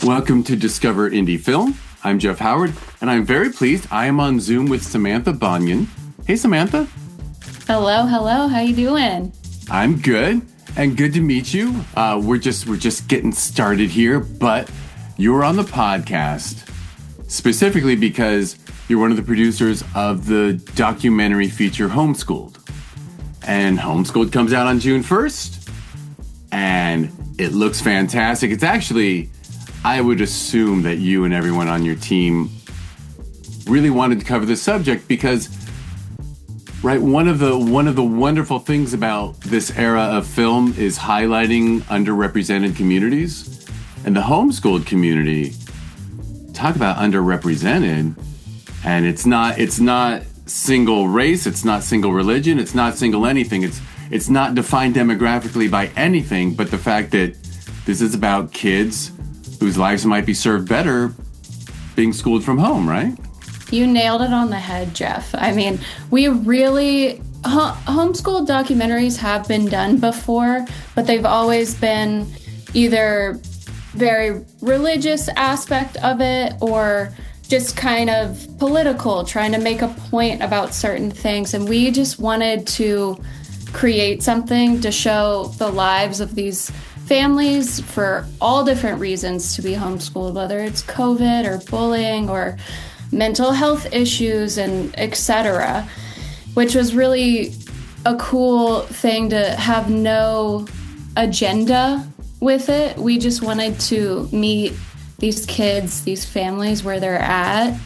Welcome to Discover Indie Film. I'm Jeff Howard, and I'm very pleased I am on Zoom with Samantha Baugnon. Hey, Samantha. Hello. How you doing? I'm good, and good to meet you. We're just getting started here, but you're on the podcast specifically because you're one of the producers of the documentary feature Homeschooled. And Homeschooled comes out on June 1st, and it looks fantastic. It's actually, I would assume that you and everyone on your team really wanted to cover this subject because, right, one of the wonderful things about this era of film is highlighting underrepresented communities. And the homeschooled community, talk about underrepresented, and it's not single race, it's not single religion, it's not single anything. It's not defined demographically by anything but the fact that this is about kids whose lives might be served better being schooled from home, right? You nailed it on the head, Jeff. I mean, we really, homeschool documentaries have been done before, but they've always been either very religious aspect of it or just kind of political, trying to make a point about certain things. And we just wanted to create something to show the lives of these families for all different reasons to be homeschooled, whether it's COVID or bullying or mental health issues and etc., which was really a cool thing to have no agenda with it. We just wanted to meet these kids, these families where they're at,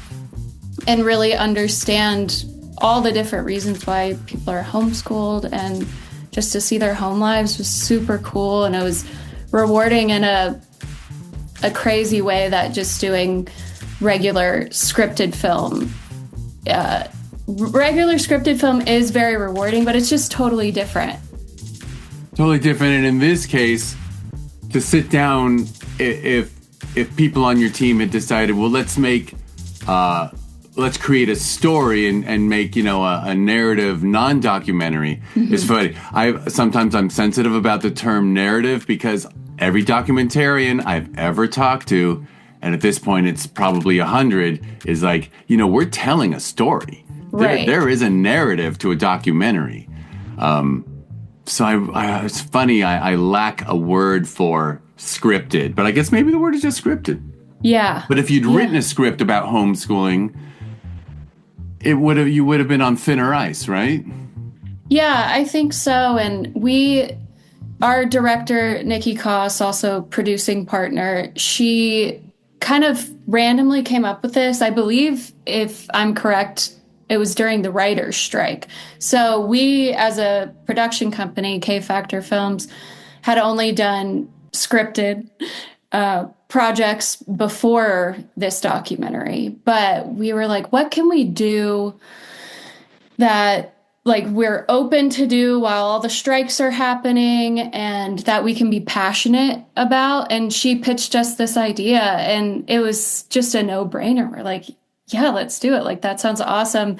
and really understand all the different reasons why people are homeschooled, and just to see their home lives was super cool. And it was rewarding in a crazy way that just doing regular scripted film. Regular scripted film is very rewarding, but it's just totally different. Totally different. And in this case, to sit down, if people on your team had decided, well, let's create a story and make, a narrative non-documentary. Mm-hmm. It's funny. Sometimes I'm sensitive about the term narrative because every documentarian I've ever talked to, and at this point it's probably 100, is like, we're telling a story. Right. There is a narrative to a documentary. So it's funny, I lack a word for scripted, but I guess maybe the word is just scripted. Yeah. But if you'd written a script about homeschooling, you would have been on thinner ice, right? Yeah, I think so. And our director, Nikki Koss, also producing partner, she kind of randomly came up with this. I believe, if I'm correct, it was during the writer's strike. So we, as a production company, K Factor Films, had only done scripted projects before this documentary. But we were like, what can we do that we're open to do while all the strikes are happening and that we can be passionate about? And she pitched us this idea, and it was just a no-brainer. We're like, yeah, let's do it. That sounds awesome.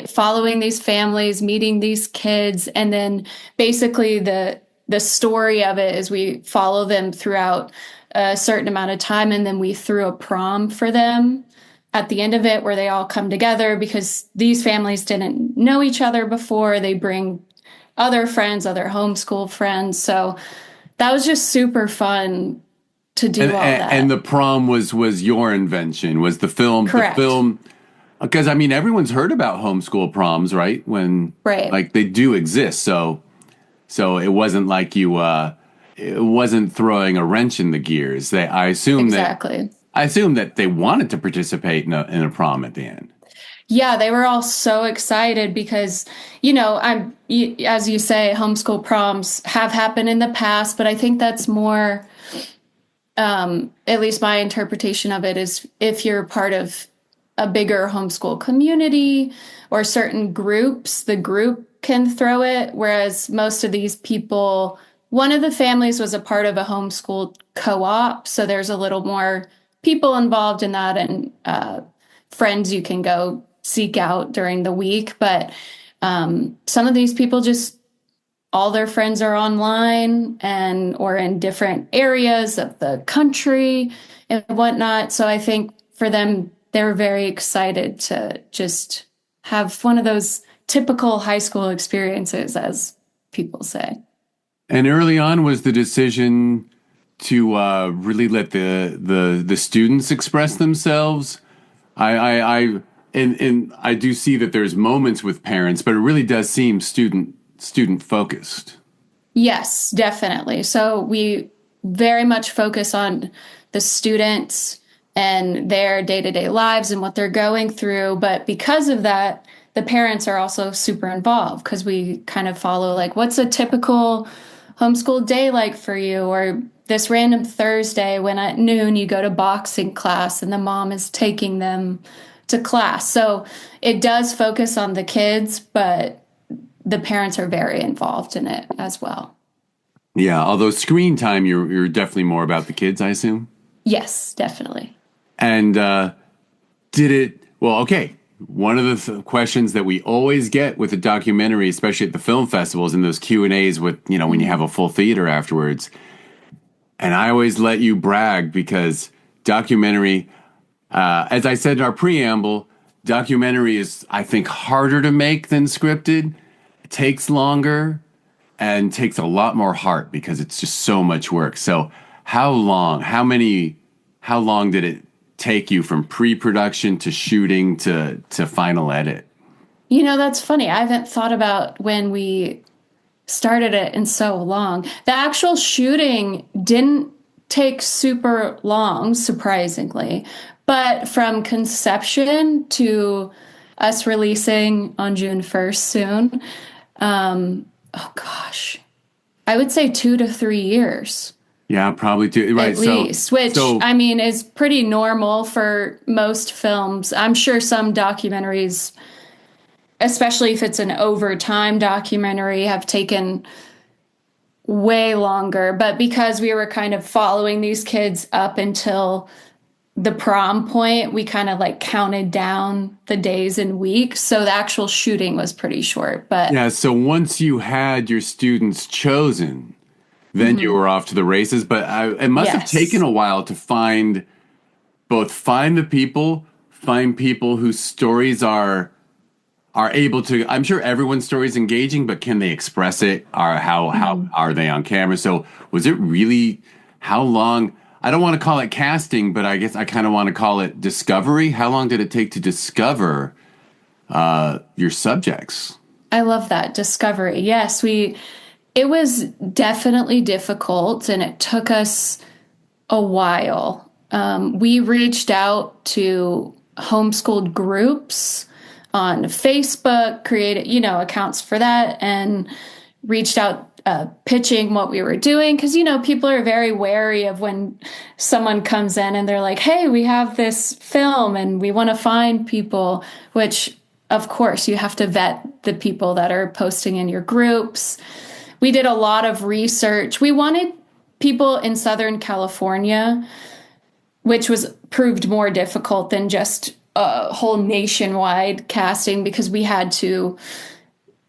Following these families, meeting these kids, and then basically the story of it is we follow them throughout a certain amount of time, and then we threw a prom for them at the end of it where they all come together because these families didn't know each other before. They bring other friends, other homeschool friends. So that was just super fun to do all that. And the prom was your invention, was the film. Correct. The film, because everyone's heard about homeschool proms, right? Right. They do exist. So it wasn't like it wasn't throwing a wrench in the gears. I assume that they wanted to participate in a prom at the end. Yeah, they were all so excited because, as you say, homeschool proms have happened in the past, but I think that's more, at least my interpretation of it is if you're part of a bigger homeschool community or certain groups, the group can throw it. Whereas most of these people, one of the families was a part of a homeschool co-op. So there's a little more people involved in that and friends you can go seek out during the week. But some of these people just all their friends are online and or in different areas of the country and whatnot. So I think for them, they were very excited to just have one of those typical high school experiences, as people say. And early on was the decision to really let the students express themselves. And I do see that there's moments with parents, but it really does seem student focused. Yes, definitely. So we very much focus on the students and their day-to-day lives and what they're going through. But because of that, the parents are also super involved because we kind of follow like, what's a typical homeschool day like for you? Or this random Thursday when at noon you go to boxing class and the mom is taking them to class. So it does focus on the kids, but the parents are very involved in it as well. Yeah, although screen time, you're definitely more about the kids, I assume. Yes, definitely. And did it? Well, okay. One of the questions that we always get with a documentary, especially at the film festivals and those Q&As with, when you have a full theater afterwards. And I always let you brag because documentary, as I said in our preamble, documentary is, I think, harder to make than scripted. It takes longer and takes a lot more heart because it's just so much work. So how long did it take you from pre-production to shooting to final edit? That's funny. I haven't thought about when we started it in so long. The actual shooting didn't take super long, surprisingly, but from conception to us releasing on June 1st soon, oh gosh, I would say 2 to 3 years. Yeah, probably too. Right. At least, which I mean is pretty normal for most films. I'm sure some documentaries, especially if it's an overtime documentary, have taken way longer. But because we were kind of following these kids up until the prom point, we kind of like counted down the days and weeks. So the actual shooting was pretty short. But yeah, so once you had your students chosen, then you were off to the races. But it must have taken a while to find the people, find people whose stories are able to. I'm sure everyone's story is engaging, but can they express it? Or how are they on camera? So was it really how long? I don't want to call it casting, but I guess I kind of want to call it discovery. How long did it take to discover your subjects? I love that discovery. Yes, it was definitely difficult and it took us a while. We reached out to homeschooled groups on Facebook, created, accounts for that and reached out pitching what we were doing. Cause, people are very wary of when someone comes in and they're like, hey, we have this film and we want to find people, which of course you have to vet the people that are posting in your groups. We did a lot of research. We wanted people in Southern California, which was proved more difficult than just a whole nationwide casting because we had to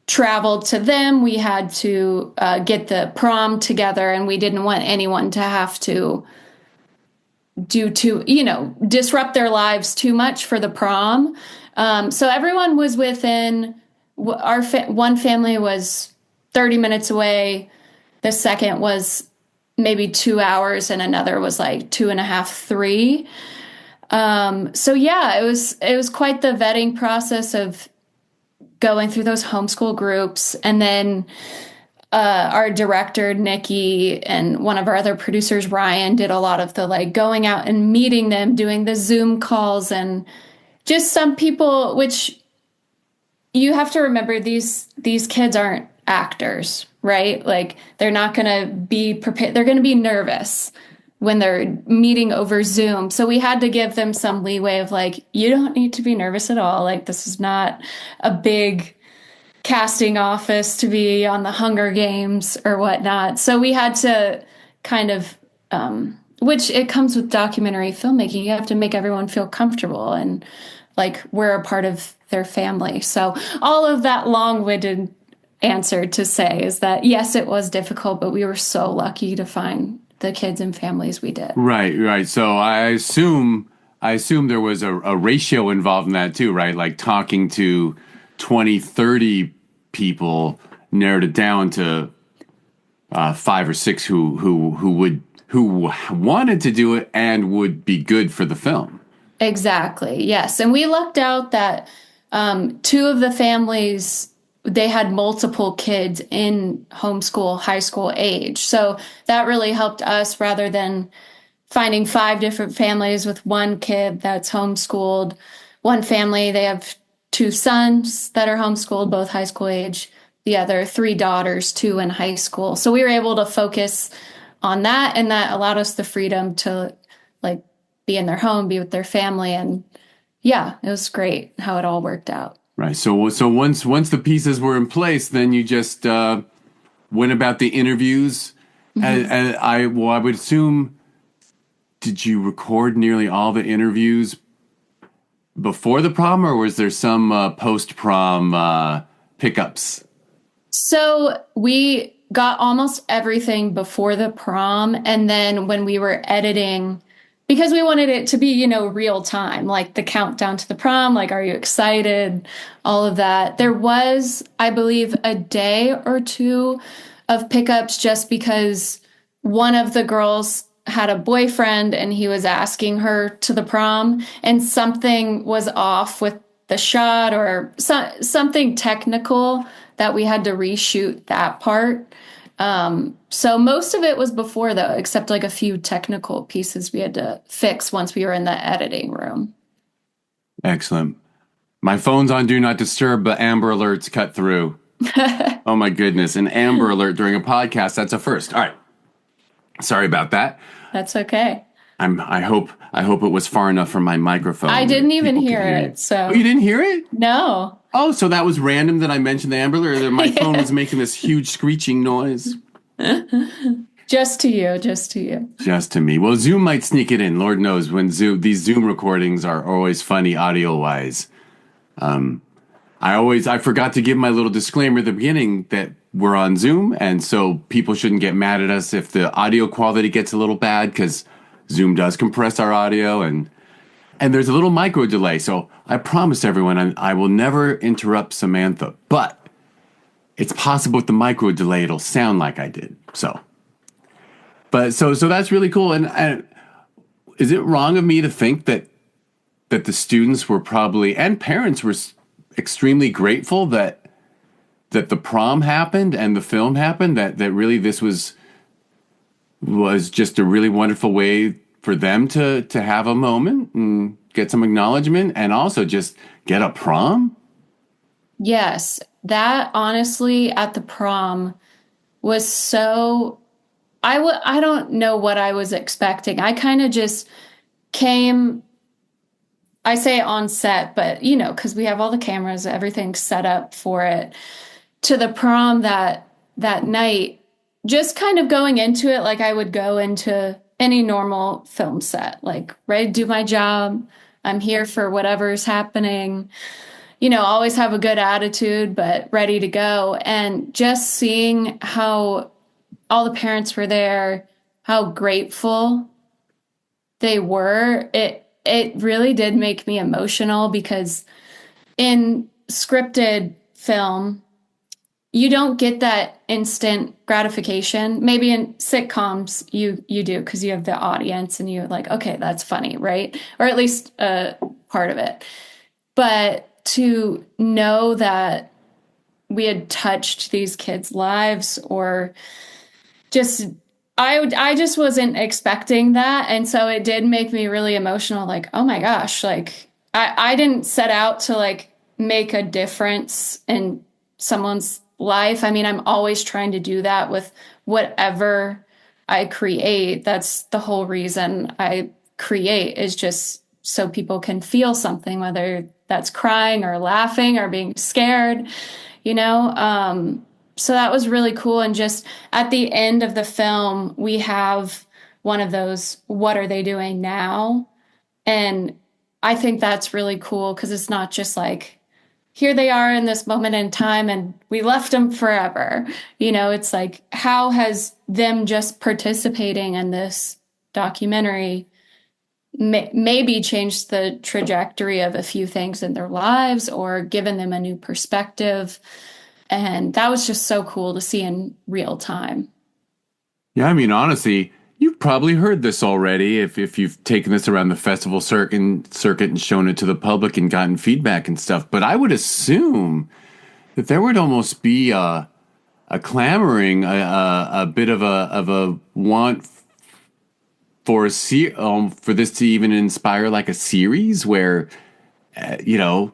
travel to them. We had to get the prom together, and we didn't want anyone to have to disrupt their lives too much for the prom. So everyone was within one family was 30 minutes away. The second was maybe 2 hours and another was like 2.5, 3. So yeah, it was quite the vetting process of going through those homeschool groups. And then our director, Nikki, and one of our other producers, Ryan, did a lot of the like going out and meeting them, doing the Zoom calls, and just some people, which you have to remember, these kids aren't actors, right? Like they're not going to be prepared. They're going to be nervous when they're meeting over Zoom. So we had to give them some leeway of like, you don't need to be nervous at all. Like this is not a big casting office to be on the Hunger Games or whatnot. So we had to kind of, which it comes with documentary filmmaking. You have to make everyone feel comfortable and like we're a part of their family. So all of that long-winded answer to say is that yes, it was difficult, but we were so lucky to find the kids and families we did. Right, right. So I assume there was a ratio involved in that too, right? Like talking to 20, 30 people narrowed it down to five or six who wanted to do it and would be good for the film. Exactly. Yes. And we lucked out that two of the families, they had multiple kids in homeschool, high school age. So that really helped us rather than finding five different families with one kid that's homeschooled. One family, they have two sons that are homeschooled, both high school age. The other three daughters, two in high school. So we were able to focus on that, and that allowed us the freedom to like be in their home, be with their family, and yeah, it was great how it all worked out. Right. So once the pieces were in place, then you just went about the interviews. And I would assume, did you record nearly all the interviews before the prom, or was there some post prom pickups? So we got almost everything before the prom, and then when we were editing, because we wanted it to be, real time, like the countdown to the prom, like, are you excited? All of that. There was, I believe, a day or two of pickups just because one of the girls had a boyfriend and he was asking her to the prom and something was off with the shot or something technical that we had to reshoot that part. So most of it was before though, except like a few technical pieces we had to fix once we were in the editing room. Excellent. My phone's on Do Not Disturb, but Amber Alerts cut through. Oh my goodness. An Amber Alert during a podcast, that's a first. All right. Sorry about that. That's okay. I hope it was far enough from my microphone. I didn't even hear it. So oh, you didn't hear it? No. Oh, so that was random that I mentioned the Amber Alert, or that my phone was making this huge screeching noise. Just to you, just to you. Just to me. Well, Zoom might sneak it in. Lord knows when these Zoom recordings are always funny audio wise. I forgot to give my little disclaimer at the beginning that we're on Zoom, and so people shouldn't get mad at us if the audio quality gets a little bad, because Zoom does compress our audio, and there's a little micro delay. So I promise everyone I will never interrupt Samantha, but it's possible with the micro delay it'll sound like I did. So that's really cool. And is it wrong of me to think that the students were probably, and parents were extremely grateful that the prom happened and the film happened, that really this was just a really wonderful way for them to have a moment and get some acknowledgement and also just get a prom? Yes, that honestly at the prom was so I don't know what I was expecting. I kind of just came, I say on set, but because we have all the cameras, everything's set up for it, to the prom that night, just kind of going into it like I would go into any normal film set, like ready to do my job. I'm here for whatever's happening. Always have a good attitude, but ready to go. And just seeing how all the parents were there, how grateful they were, it really did make me emotional, because in scripted film, you don't get that instant gratification. Maybe in sitcoms you do, because you have the audience and you're like, okay, that's funny, right? Or at least part of it. But to know that we had touched these kids' lives, or just I just wasn't expecting that. And so it did make me really emotional, like, oh my gosh, like I didn't set out to like make a difference in someone's life. I mean, I'm always trying to do that with whatever I create. That's the whole reason I create, is just so people can feel something, whether that's crying or laughing or being scared, So that was really cool. And just at the end of the film, we have one of those, what are they doing now? And I think that's really cool, because it's not just like here they are in this moment in time and we left them forever. It's like, how has them just participating in this documentary maybe changed the trajectory of a few things in their lives or given them a new perspective? And that was just so cool to see in real time. Yeah, I mean, honestly, you've probably heard this already if you've taken this around the festival circuit and shown it to the public and gotten feedback and stuff. But I would assume that there would almost be a clamoring, a bit of a want for for this to even inspire like a series where, you know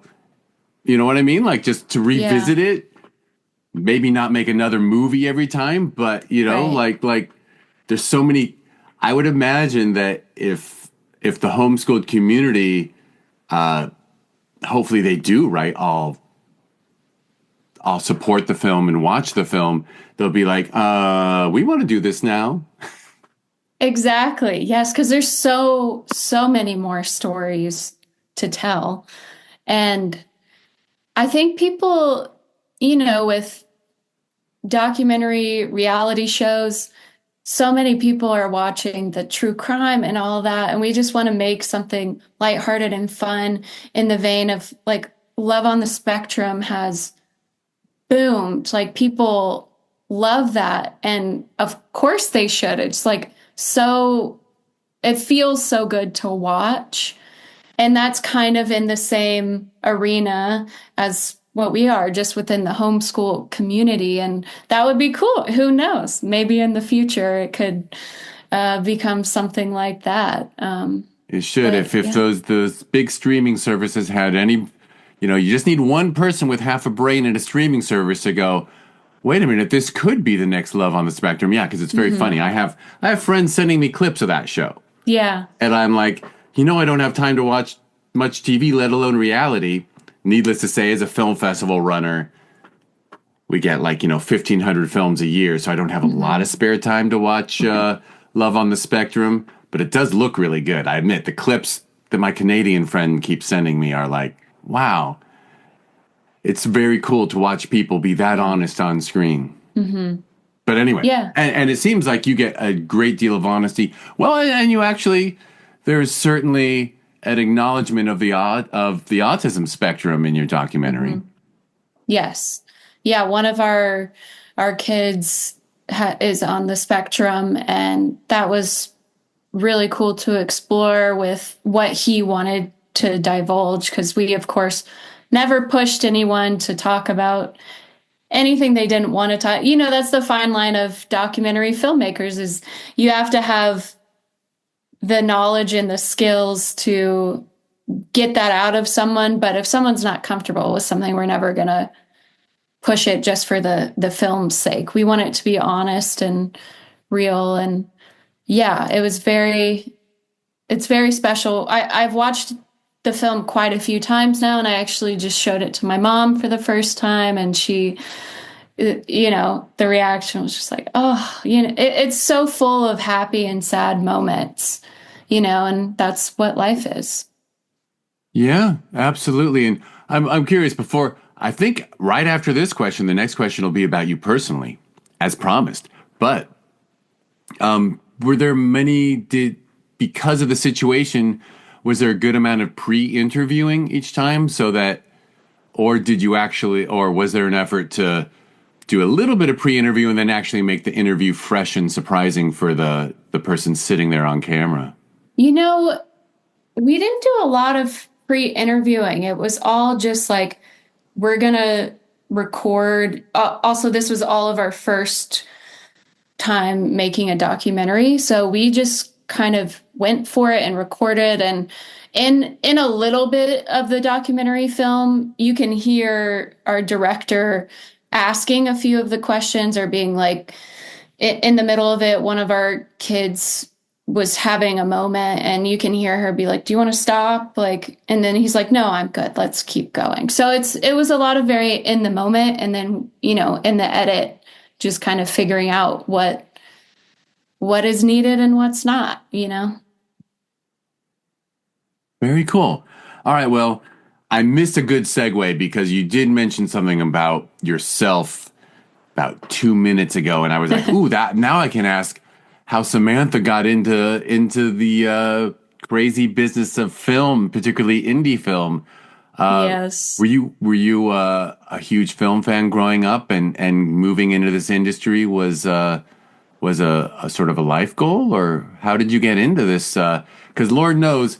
what I mean? Like just to Yeah, revisit it, maybe not make another movie every time, but right. like there's so many. I would imagine that if the homeschooled community, hopefully they do, right, I'll support the film and watch the film. They'll be like, we want to do this now. Exactly. Yes, because there's so many more stories to tell. And I think people, with documentary reality shows, so many people are watching the true crime and all that, and we just want to make something lighthearted and fun in the vein of like Love on the Spectrum has boomed. Like people love that, and of course they should. It's like so it feels so good to watch. And that's kind of in the same arena as what we are, just within the homeschool community. And that would be cool. Who knows? Maybe in the future it could become something like that. It should. But If yeah. those big streaming services had any, you just need one person with half a brain in a streaming service to go, wait a minute, this could be the next Love on the Spectrum. Yeah, because it's very Hmm. funny. I have friends sending me clips of that show. Yeah. And I'm like, I don't have time to watch much TV, let alone reality. Needless to say, as a film festival runner, we get like, 1,500 films a year. So I don't have a lot Hmm. of spare time to watch Love on the Spectrum. But it does look really good. I admit the clips that my Canadian friend keeps sending me are like, wow, it's very cool to watch people be that Yeah. honest on screen. Hmm. But anyway, Yeah. and it seems like you get a great deal of honesty. Well, and you actually, there's certainly an acknowledgement of the autism spectrum in your Hmm. documentary. Yes. Yeah. One of our kids is on the spectrum, and that was really cool to explore with what he wanted to divulge because we, of course, never pushed anyone to talk about anything they didn't want to talk. That's the fine line of documentary filmmakers is you have to have the knowledge and the skills to get that out of someone. But if someone's not comfortable with something, we're never going to push it just for the film's sake. We want it to be honest and real. And yeah, it's very special. I've watched the film quite a few times now, and I actually just showed it to my mom for the first time, and the reaction was just like, oh, it's so full of happy and sad moments, and that's what life is. Yeah, absolutely. And I'm curious. Before I think right after this question, the next question will be about you personally, as promised. But were there many did because of the situation? Was there a good amount of pre-interviewing each time so that or did you actually, or was there an effort to do a little bit of pre-interview and then actually make the interview fresh and surprising for the person sitting there on camera? You know, we didn't do a lot of pre-interviewing. It was all just like, we're gonna record. Also, this was all of our first time making a documentary. So we just kind of went for it and recorded. And in a little bit of the documentary film, you can hear our director asking a few of the questions or being like in the middle of it, one of our kids was having a moment and you can hear her be like, "Do you want to stop?" Like, and then he's like, "No, I'm good. Let's keep going." So it was a lot of very in the moment and then, in the edit, just kind of figuring out what is needed and what's not. Very cool. All right, well, I missed a good segue because you did mention something about yourself about 2 minutes ago, and I was like, "Ooh, that now I can ask how Samantha got into the crazy business of film, particularly indie film." Yes. Were you a huge film fan growing up, and moving into this industry was a sort of a life goal, or how did you get into this? Because Lord knows,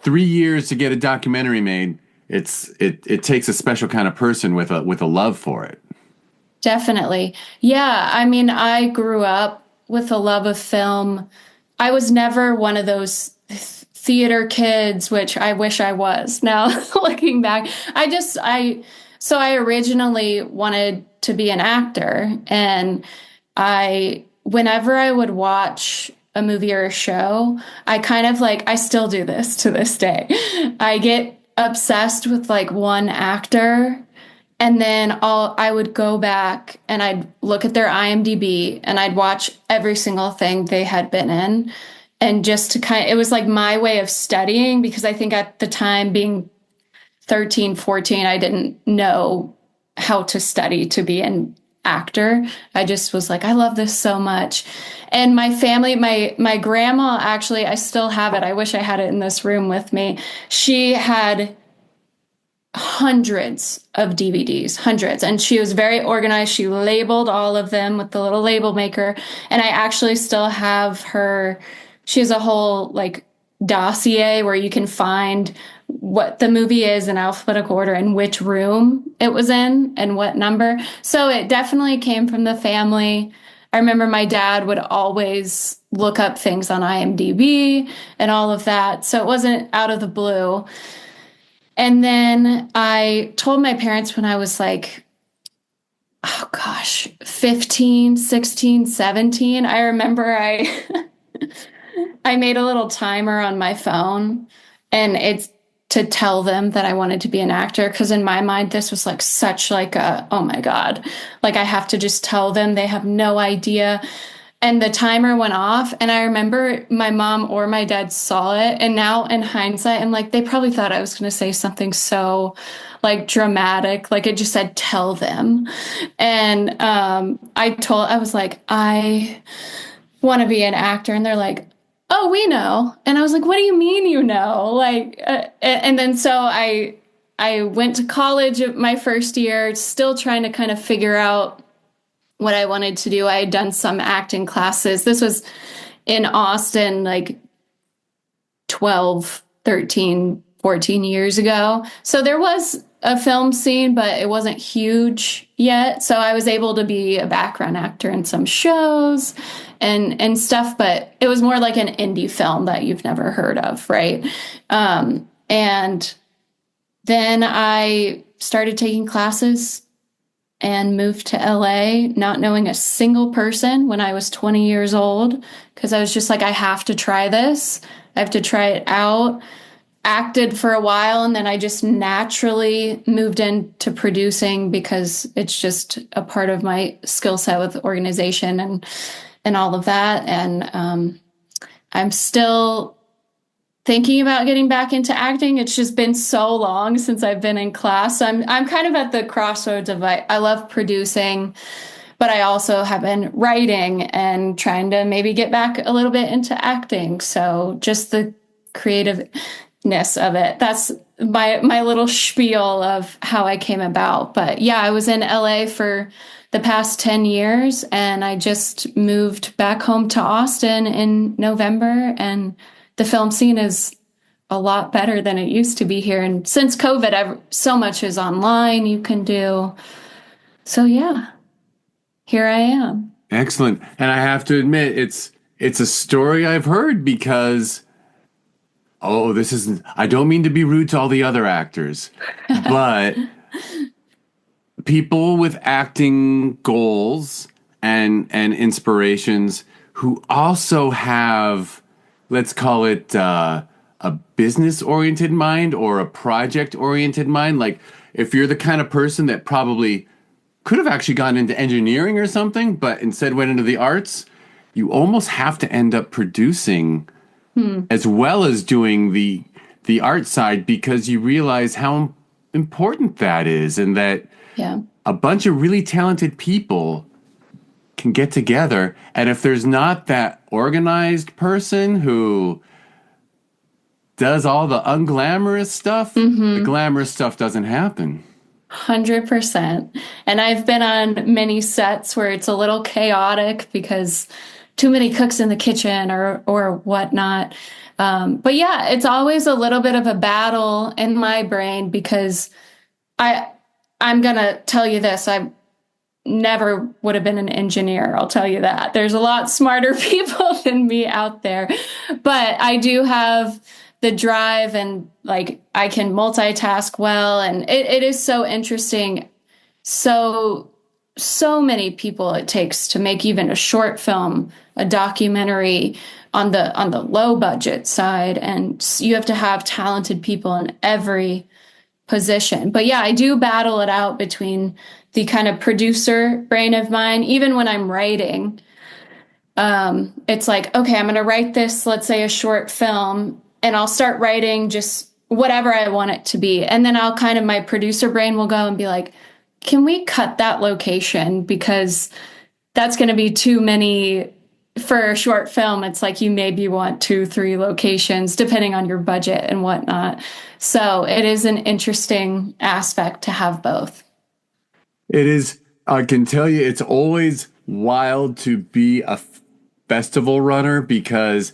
3 years to get a documentary made, it takes a special kind of person with a love for it. Definitely. Yeah, I mean, I grew up with a love of film. I was never one of those theater kids, which I wish I was. Now, looking back, so I originally wanted to be an actor, and whenever I would watch a movie or a show, I kind of like, I still do this to this day. I get obsessed with like one actor, and then I would go back and I'd look at their IMDb and I'd watch every single thing they had been in. And just to it was like my way of studying, because I think at the time, being 13, 14, I didn't know how to study to be an actor. I just was like, I love this so much. And my family, my grandma, actually, I still have it. I wish I had it in this room with me. She had hundreds of DVDs, hundreds. And she was very organized. She labeled all of them with the little label maker. And I actually still have she has a whole like dossier where you can find what the movie is in alphabetical order and which room it was in and what number. So it definitely came from the family. I remember my dad would always look up things on IMDb and all of that. So it wasn't out of the blue. And then I told my parents when I was like, oh gosh, 15, 16, 17. I remember I made a little timer on my phone, and it's to tell them that I wanted to be an actor. Because in my mind, this was like such like oh my God, like I have to just tell them. They have no idea. And the timer went off, and I remember my mom or my dad saw it. And now in hindsight, I'm like, they probably thought I was going to say something so like dramatic. Like it just said, tell them. And I was like, I want to be an actor. And they're like, oh, we know. And I was like, what do you mean, you know? Like, and then so I went to college my first year, still trying to kind of figure out what I wanted to do. I had done some acting classes. This was in Austin, like 12, 13, 14 years ago. So there was a film scene, but it wasn't huge yet. So I was able to be a background actor in some shows and stuff, but it was more like an indie film that you've never heard of, right? And then I started taking classes and moved to LA, not knowing a single person when I was 20 years old, because I was just like, I have to try this. I have to try it out. Acted for a while, and then I just naturally moved into producing because it's just a part of my skill set with organization and all of that. And I'm still thinking about getting back into acting. It's just been so long since I've been in class. So I'm kind of at the crossroads of I love producing, but I also have been writing and trying to maybe get back a little bit into acting. So just the creativeness of it. That's my little spiel of how I came about. But yeah, I was in LA for the past 10 years, and I just moved back home to Austin in November, and the film scene is a lot better than it used to be here. And since COVID, so much is online you can do. So yeah, here I am. Excellent. And I have to admit, it's a story I've heard because, I don't mean to be rude to all the other actors, but people with acting goals and inspirations who also have, let's call it a business-oriented mind or a project-oriented mind. Like if you're the kind of person that probably could have actually gone into engineering or something, but instead went into the arts, you almost have to end up producing as well as doing the the art side because you realize how important that is, and that Yeah. a bunch of really talented people can get together. And if there's not that organized person who does all the unglamorous stuff, the glamorous stuff doesn't happen. 100%. And I've been on many sets where it's a little chaotic because too many cooks in the kitchen or whatnot. But yeah, it's always a little bit of a battle in my brain because I I'm gonna tell you this. I never would have been an engineer, I'll tell you that. There's a lot smarter people than me out there. But I do have the drive and like I can multitask well. And it is so interesting. So many people it takes to make even a short film, a documentary on the low budget side. And you have to have talented people in every position. But yeah, I do battle it out between the kind of producer brain of mine, even when I'm writing. It's like, okay, I'm going to write this, let's say a short film, and I'll start writing just whatever I want it to be. And then I'll kind of, my producer brain will go and be like, can we cut that location? Because that's going to be too many for a short film. It's like you maybe want 2, 3 locations, depending on your budget and whatnot. So it is an interesting aspect to have both. It is, I can tell you, it's always wild to be a festival runner because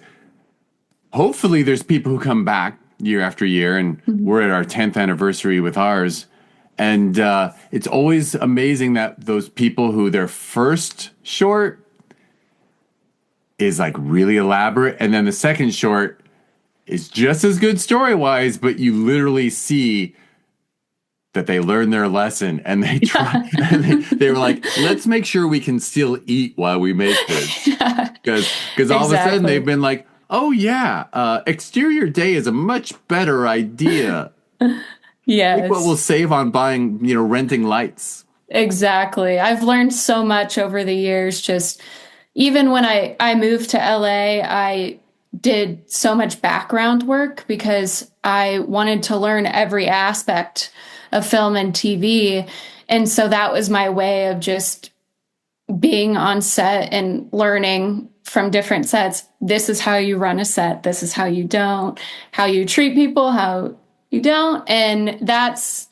hopefully there's people who come back year after year, and we're at our 10th anniversary with ours. And it's always amazing that those people who their first short is like really elaborate, and then the second short is just as good story-wise, but you literally see that they learned their lesson and they try and they were like, let's make sure we can still eat while we make this. Because all of a sudden they've been like, oh yeah, exterior day is a much better idea. Yes. Look what we'll save on buying, renting lights. Exactly. I've learned so much over the years. Just even when I moved to LA, I did so much background work because I wanted to learn every aspect of film and TV. And so that was my way of just being on set and learning from different sets. This is how you run a set. This is how you don't, how you treat people, how you don't. And that's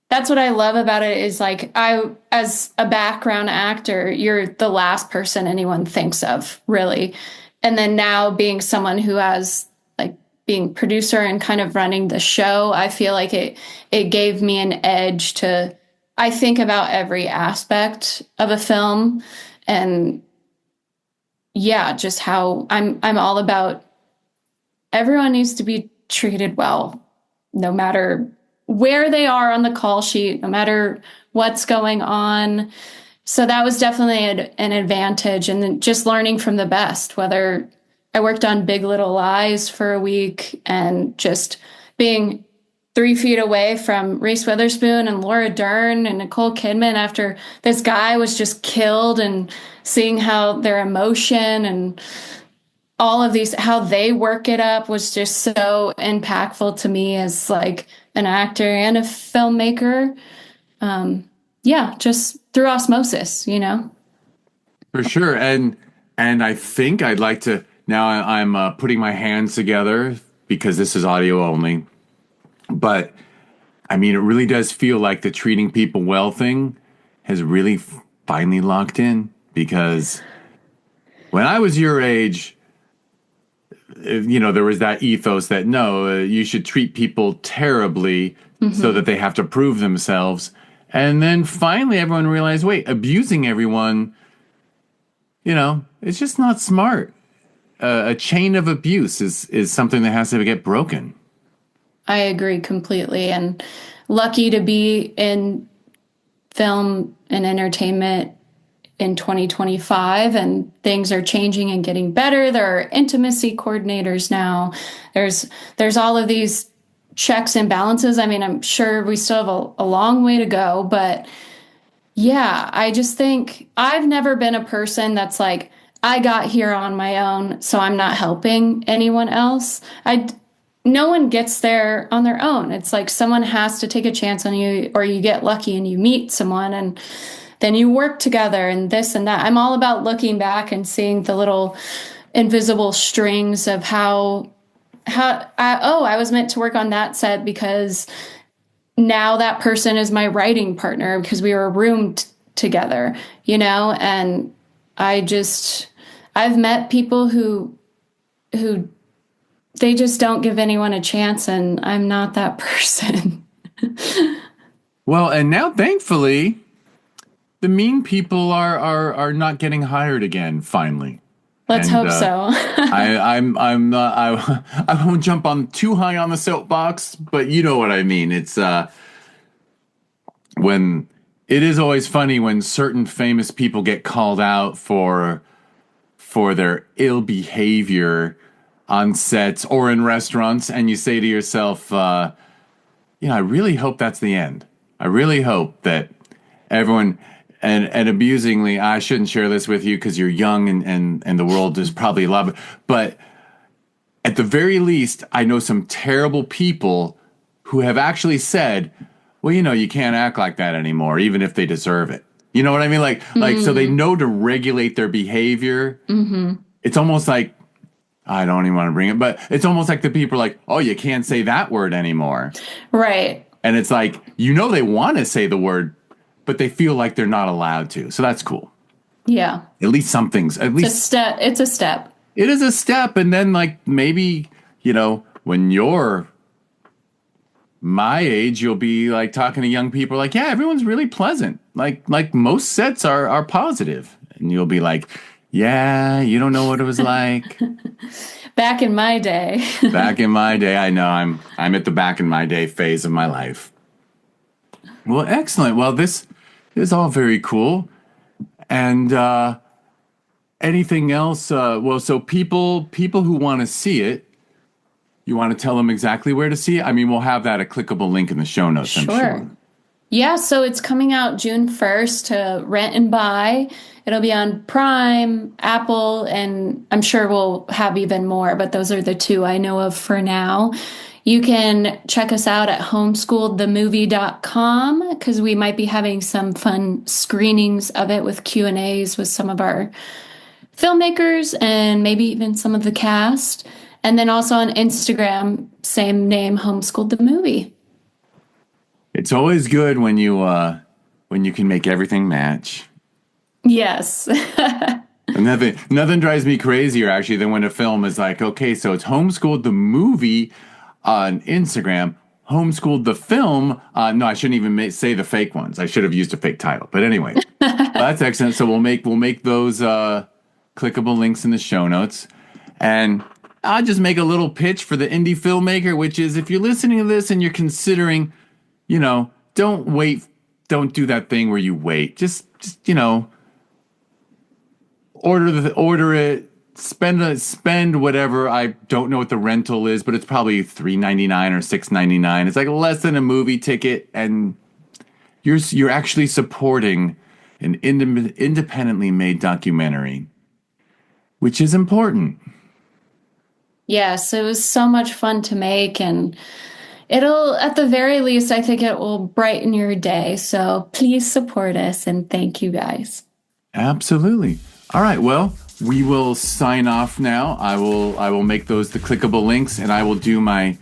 what I love about it is like as a background actor, you're the last person anyone thinks of, really. And then now being someone who has like being producer and kind of running the show, I feel like it gave me an edge to I think about every aspect of a film and yeah, just how I'm all about everyone needs to be treated well, no matter where they are on the call sheet, no matter what's going on. So that was definitely an advantage. And then just learning from the best, whether I worked on Big Little Lies for a week and just being 3 feet away from Reese Witherspoon and Laura Dern and Nicole Kidman after this guy was just killed and seeing how their emotion and all of these, how they work it up was just so impactful to me as like an actor and a filmmaker. Yeah, just through osmosis, For sure. And I think I'd like to, now I'm putting my hands together because this is audio only. But I mean, it really does feel like the treating people well thing has really finally locked in because when I was your age, there was that ethos that no, you should treat people terribly so that they have to prove themselves. And then finally everyone realized, wait, abusing everyone, it's just not smart. A chain of abuse is something that has to get broken. I agree completely. And lucky to be in film and entertainment in 2025 and things are changing and getting better. There are intimacy coordinators now. There's all of these checks and balances. I mean, I'm sure we still have a long way to go, but yeah, I just think I've never been a person that's like, I got here on my own, so I'm not helping anyone else. no one gets there on their own. It's like someone has to take a chance on you, or you get lucky and you meet someone and then you work together and this and that. I'm all about looking back and seeing the little invisible strings of I was meant to work on that set because now that person is my writing partner because we were roomed together, and I've met people who they just don't give anyone a chance, and I'm not that person. Well, and now thankfully the mean people are not getting hired again finally. Let's hope so. I won't jump on too high on the soapbox, but you know what I mean. It's when it is always funny when certain famous people get called out for their ill behavior on sets or in restaurants, and you say to yourself, I really hope that's the end. I really hope that everyone. And abusingly, I shouldn't share this with you because you're young and the world is probably a lot. But at the very least, I know some terrible people who have actually said, well, you can't act like that anymore, even if they deserve it. You know what I mean? Like, so they know to regulate their behavior. Mm-hmm. It's almost like, I don't even want to bring it, but it's almost like the people are like, oh, you can't say that word anymore. Right. And it's like, they want to say the word, but they feel like they're not allowed to. So that's cool. Yeah. At least it's a step. It's a step. It is a step. And then maybe, when you're my age, you'll be talking to young people like, yeah, everyone's really pleasant. Like most sets are positive. And you'll be like, yeah, you don't know what it was like. Back in my day. Back in my day. I know I'm at the back in my day phase of my life. Well, excellent. Well, this is all very cool. And anything else? So people who want to see it, you want to tell them exactly where to see it? I mean, we'll have that a clickable link in the show notes, I'm sure. Yeah, so it's coming out June 1st to rent and buy. It'll be on Prime, Apple, and I'm sure we'll have even more, but those are the two I know of for now. You can check us out at homeschoolledthemovie.com because we might be having some fun screenings of it with Q&As with some of our filmmakers and maybe even some of the cast. And then also on Instagram, same name, Homeschooled the Movie. It's always good when you can make everything match. Yes. Nothing drives me crazier actually than when a film is like, okay, so it's Homeschooled the Movie on Instagram, Homeschooled the Film. No, I shouldn't even say the fake ones. I should have used a fake title. But anyway, that's excellent. So we'll make those clickable links in the show notes, and I'll just make a little pitch for the indie filmmaker, which is if you're listening to this and you're considering, don't wait, don't do that thing where you wait. Just order it. Spend whatever. I don't know what the rental is, but it's probably $3.99 or $6.99. It's like less than a movie ticket, and you're actually supporting an independently made documentary, which is important. Yes, it was so much fun to make, and it'll, at the very least, I think it will brighten your day. So please support us, and thank you guys. Absolutely. All right. Well, we will sign off now. I will make those the clickable links, and I will do my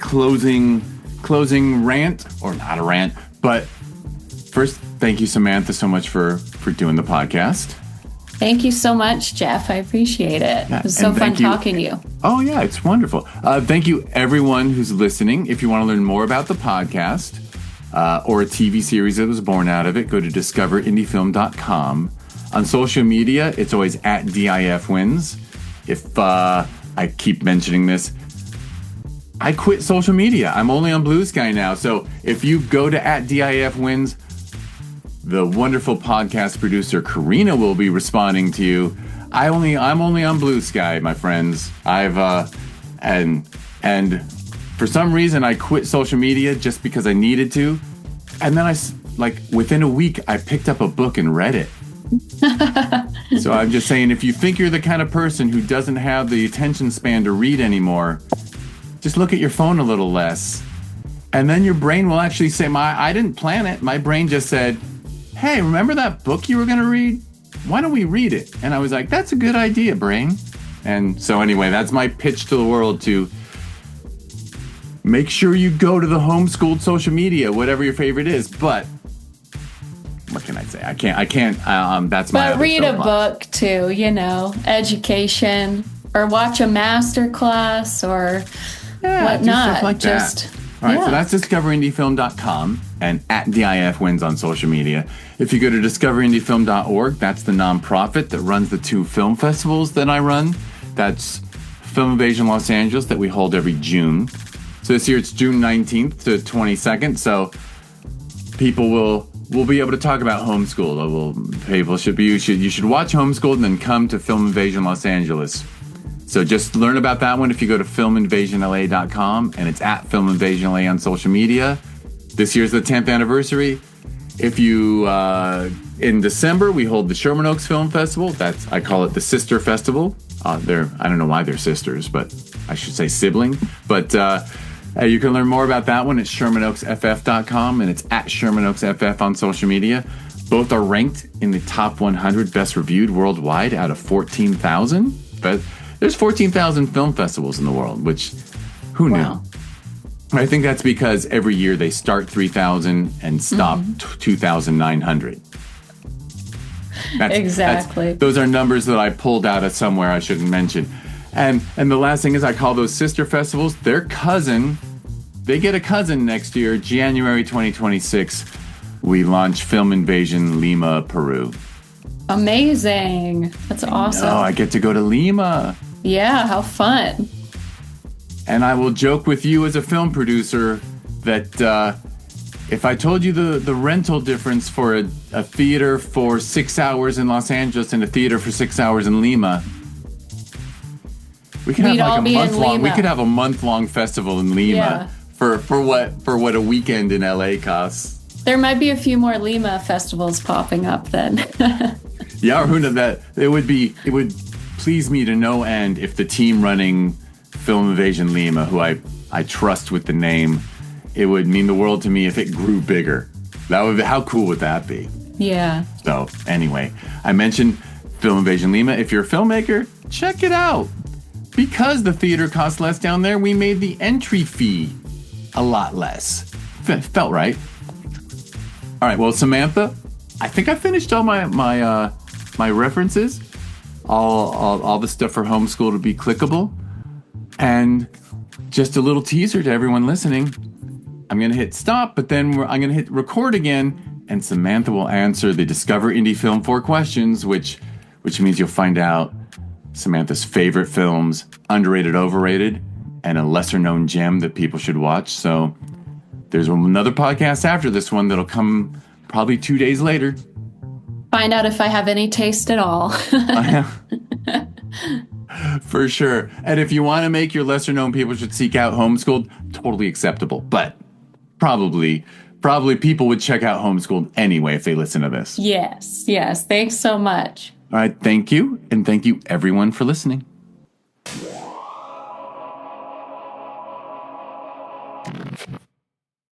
closing rant, or not a rant, but first, thank you, Samantha, so much for doing the podcast. Thank you so much, Jeff. I appreciate it. Yeah, it was so fun talking to you. Oh, yeah, it's wonderful. Thank you, everyone who's listening. If you want to learn more about the podcast or a TV series that was born out of it, go to discoverindiefilm.com. On social media, it's always at DIFwins. If I keep mentioning this, I quit social media. I'm only on Blue Sky now. So if you go to at DIFwins, the wonderful podcast producer Karina will be responding to you. I'm only on Blue Sky, my friends. And for some reason I quit social media just because I needed to. And then within a week I picked up a book and read it. So I'm just saying, if you think you're the kind of person who doesn't have the attention span to read anymore, just look at your phone a little less. And then your brain will actually say, I didn't plan it. My brain just said, hey, remember that book you were going to read? Why don't we read it? And I was like, that's a good idea, brain. And so anyway, that's my pitch to the world, to make sure you go to the Homeschooled social media, whatever your favorite is. But what can I say? I can't. That's my. But read a book too, education, or watch a master class or whatnot. Do stuff like that. All right, so that's discoverindiefilm.com and @DIF wins on social media. If you go to discoverindiefilm.org, that's the nonprofit that runs the 2 film festivals that I run. That's Film Invasion Los Angeles that we hold every June. So this year it's June 19th to 22nd. So people will be able to talk about Homeschooled. You should watch Homeschooled and then come to Film Invasion Los Angeles. So just learn about that one if you go to filminvasionla.com, and it's @filminvasionla on social media. This year's the 10th anniversary. If you, in December, we hold the Sherman Oaks Film Festival. I call it the Sister Festival. I don't know why they're sisters, but I should say sibling. But you can learn more about that one at ShermanOaksFF.com, and it's @ShermanOaksFF on social media. Both are ranked in the top 100 best reviewed worldwide out of 14,000. But there's 14,000 film festivals in the world, which who knew? Wow. I think that's because every year they start 3,000 and stop 2,900. Exactly. Those are numbers that I pulled out of somewhere I shouldn't mention. And the last thing is, I call those sister festivals their cousin. They get a cousin next year, January 2026. We launch Film Invasion Lima, Peru. Amazing. That's awesome. Oh, I get to go to Lima. Yeah, how fun. And I will joke with you as a film producer that if I told you the rental difference for a theater for 6 hours in Los Angeles and a theater for 6 hours in Lima, we could have like a month long. We could have a month-long festival in Lima for what a weekend in LA costs. There might be a few more Lima festivals popping up then. Yeah, or who knows that it would please me to no end if the team running Film Invasion Lima, who I trust with the name, it would mean the world to me if it grew bigger. How cool would that be? Yeah. So anyway, I mentioned Film Invasion Lima. If you're a filmmaker, check it out. Because the theater costs less down there, we made the entry fee a lot less. Felt right. All right, well, Samantha, I think I finished all my references, all the stuff for Homeschool to be clickable, and just a little teaser to everyone listening. I'm going to hit stop, but then I'm going to hit record again, and Samantha will answer the Discover Indie Film 4 questions, which means you'll find out Samantha's favorite films, underrated, overrated, and a lesser-known gem that people should watch. So there's another podcast after this one that'll come probably 2 days later. Find out if I have any taste at all. For sure. And if you want to make your lesser-known people should seek out Homeschooled, totally acceptable. But probably people would check out Homeschooled anyway if they listen to this. Yes. Thanks so much. All right. Thank you. And thank you, everyone, for listening.